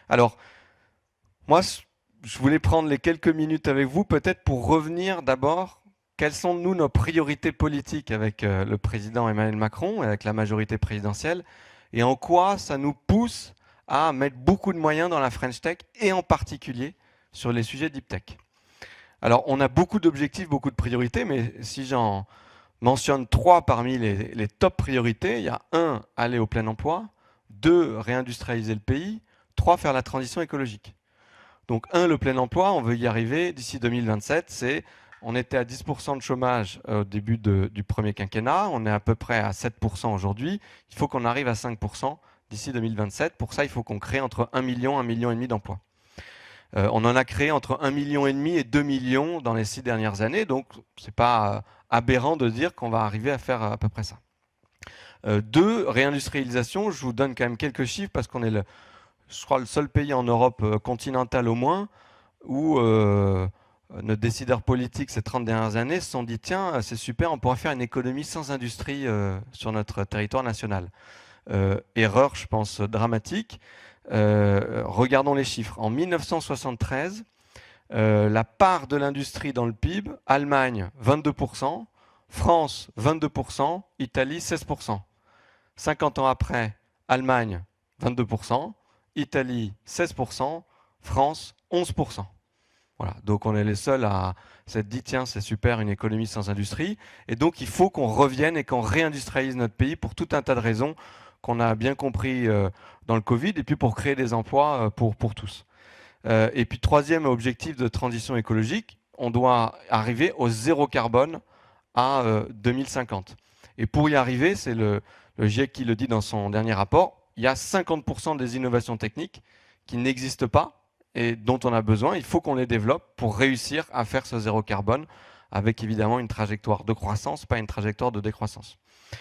Alors, moi, je voulais prendre les quelques minutes avec vous, peut-être pour revenir d'abord, quelles sont, nous, nos priorités politiques avec le président Emmanuel Macron et avec la majorité présidentielle, et en quoi ça nous pousse à mettre beaucoup de moyens dans la French Tech, et en particulier sur les sujets Deep Tech. Alors, on a beaucoup d'objectifs, beaucoup de priorités, mais si j'en mentionne trois parmi les top priorités, il y a un, aller au plein emploi, deux, réindustrialiser le pays, trois, faire la transition écologique. Donc, un, le plein emploi, on veut y arriver d'ici 2027. On était à 10% de chômage au début du premier quinquennat, on est à peu près à 7% aujourd'hui. Il faut qu'on arrive à 5% d'ici 2027. Pour ça, il faut qu'on crée entre 1 million, 1,5 million d'emplois. On en a créé entre 1,5 million et 2 millions dans les 6 dernières années, donc c'est pas aberrant de dire qu'on va arriver à faire à peu près ça. Deux, réindustrialisation, je vous donne quand même quelques chiffres parce qu'on est je crois, le seul pays en Europe continentale au moins où nos décideurs politiques ces 30 dernières années se sont dit tiens, c'est super, on pourrait faire une économie sans industrie sur notre territoire national. Erreur, je pense, dramatique. Regardons les chiffres. En 1973, la part de l'industrie dans le PIB, Allemagne 22%, France 22%, Italie 16%. 50 ans après, Allemagne 22%, Italie 16%, France 11%. Voilà, donc on est les seuls à s'être dit tiens c'est super une économie sans industrie, et donc il faut qu'on revienne et qu'on réindustrialise notre pays pour tout un tas de raisons qu'on a bien compris dans le Covid, et puis pour créer des emplois pour tous. Et puis troisième objectif de transition écologique, on doit arriver au zéro carbone à 2050. Et pour y arriver, c'est le GIEC qui le dit dans son dernier rapport, il y a 50% des innovations techniques qui n'existent pas et dont on a besoin. Il faut qu'on les développe pour réussir à faire ce zéro carbone avec évidemment une trajectoire de croissance, pas une trajectoire de décroissance.